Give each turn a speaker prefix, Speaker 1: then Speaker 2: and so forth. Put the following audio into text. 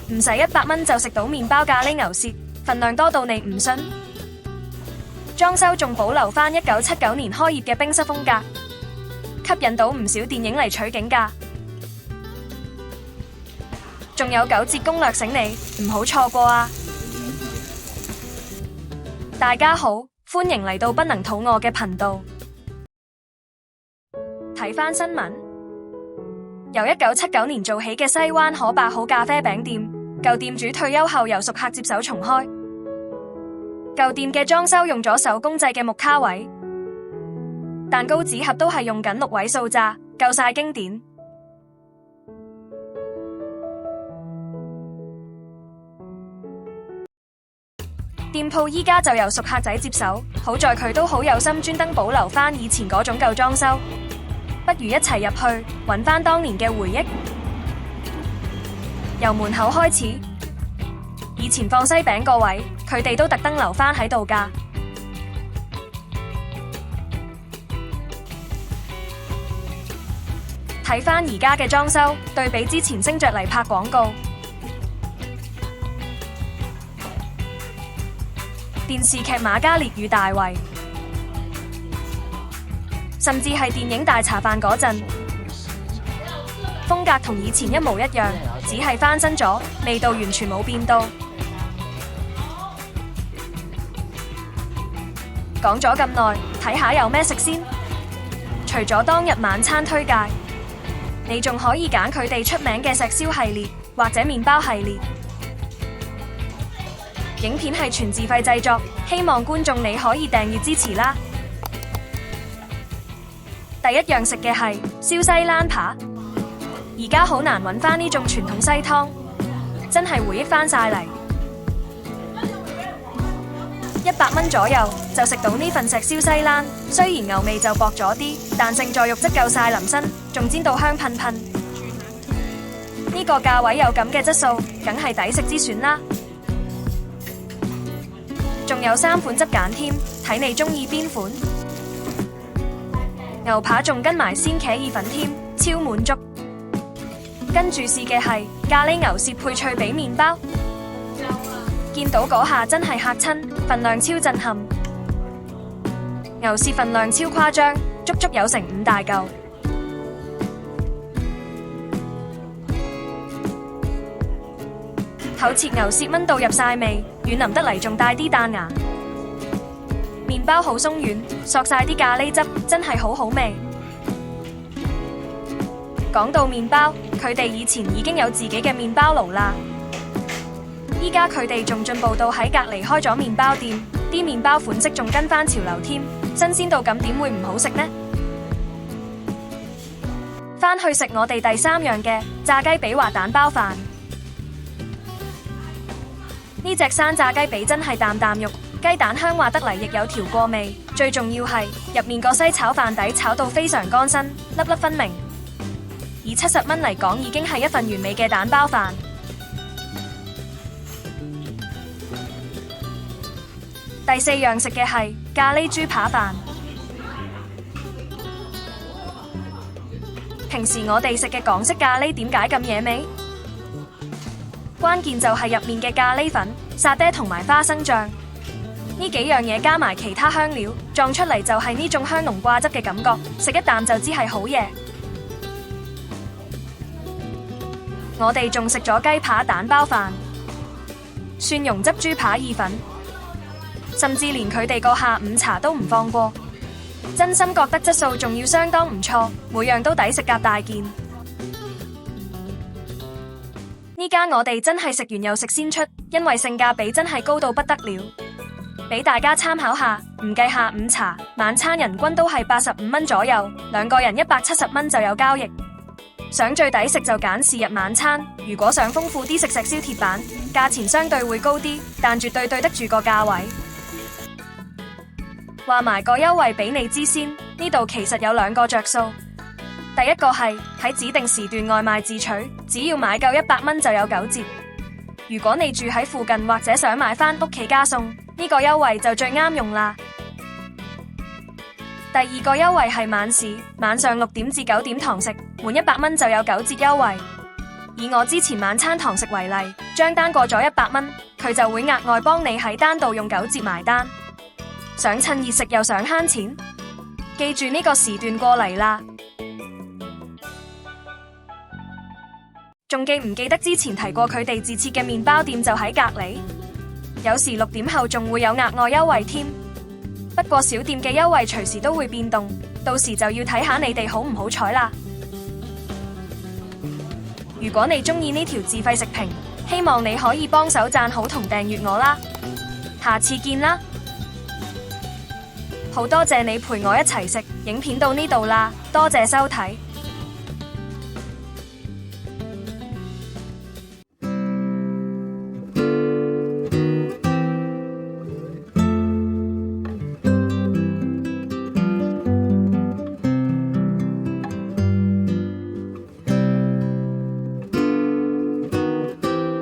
Speaker 1: 唔使100蚊就食到麵包咖喱牛舌，份量多到你唔信。裝修仲保留返1979年開業嘅冰室風格，吸引到唔少電影嚟取景㗎。仲有9折攻略醒你，唔好錯過啊！大家好，歡迎嚟到不能肚餓嘅頻道。睇返新聞，由1979年做起嘅西灣河8號咖啡餅店，舊店主退休後由熟客接手重開。舊店嘅裝修用咗手工製嘅木卡位，蛋糕紙盒都係用緊6位數咋，夠晒經典。店鋪依家就由熟客仔接手，好在佢都好有心，專登保留返以前嗰種舊裝修。不如一齊入去揾返當年嘅回憶。由門口開始，以前放西餅個位，佢哋都特登留返喺度㗎。睇返而家嘅裝修，對比之前升着嚟拍廣告。電視劇《瑪嘉烈與大衛》，甚至係電影《大茶飯》嗰陣，風格同以前一模一樣，只係翻新咗，味道完全冇變到。講咗咁耐，睇下有咩食先。除咗當日晚餐推介，你仲可以揀佢哋出名嘅石燒系列或者麵包系列。影片係全自費製作，希望觀眾你可以訂閱支持啦。第一樣食嘅係燒西冷扒，而家好難揾返呢種傳統西湯，真係回憶返晒嚟。100蚊左右就食到呢份石燒西冷，雖然牛味就薄咗啲，但勝在肉質夠晒腍身，仲煎到香噴噴。呢個價位有咁嘅質素，梗係抵食之選啦。仲有3款汁揀添，睇你中意邊款。牛扒仲跟埋鮮茄意粉添，超滿足。跟住試嘅係咖喱牛舌配脆皮麵包，見到嗰下真係嚇親，份量超震撼。牛舌份量超誇張，足足有成5大嚿。厚切牛舌炆到入晒味，軟腍得嚟仲帶啲彈牙。麵包好鬆軟，索晒啲咖喱汁，真係好好味。講到麵包，佢哋以前已經有自己嘅麵包爐啦。依家佢哋仲進步到喺隔離開咗麵包店，啲麵包款式仲跟返潮流添，新鮮到咁點會唔好食呢？返去食我哋第3樣嘅炸雞髀滑蛋包飯。呢隻山炸雞髀真係啖啖肉，雞蛋香滑得嚟，亦有調過味，最重要係入面個西炒飯底炒到非常乾身，粒粒分明。以70蚊嚟講，已經係一份完美嘅蛋包飯。第4樣食嘅係咖喱豬扒飯。平時我哋食嘅港式咖喱點解咁惹味？關鍵就係入面嘅咖喱粉、沙爹同埋花生醬，呢幾樣嘢加埋其他香料，撞出嚟就係呢種香濃掛汁嘅感覺，食一啖就知係好嘢。我哋仲食咗雞扒蛋包飯、蒜蓉汁豬扒意粉，甚至連佢哋個下午茶都唔放過，真心覺得質素仲要相當唔錯，每樣都抵食夾大件。呢間我哋真係食完又食先出，因為性價比真係高到不得了。俾大家參考下，唔計下午茶，晚餐人均都係85蚊左右，2個人170蚊就有交易。想最抵食就揀是日晚餐，如果想豐富啲食石燒鐵板，價錢相對會高啲，但絕對對得住個價位。話埋個優惠俾你知先，呢度其實有2個着數。第一個係喺指定時段外賣自取，只要買夠100蚊就有9折。如果你住喺附近或者想買返屋企加餸，呢個優惠就最啱用啦。第2個優惠係晚市，晚上6點至9點堂食，滿100蚊就有9折優惠。以我之前晚餐堂食為例，張單過咗100蚊，佢就會額外幫你喺單度用9折埋單。想趁熱食又想慳錢，記住呢個時段過嚟啦。仲記唔記得之前提過佢哋自設嘅麵包店就喺隔籬？有時6點後仲會有額外優惠添。不過小店嘅優惠隨時都會變動，到時就要睇下你哋好唔好彩啦。如果你鍾意呢條自費食評，希望你可以幫手讚好同訂閱我啦。下次見啦！好多謝你陪我一齊食，影片到呢度啦，多謝收睇。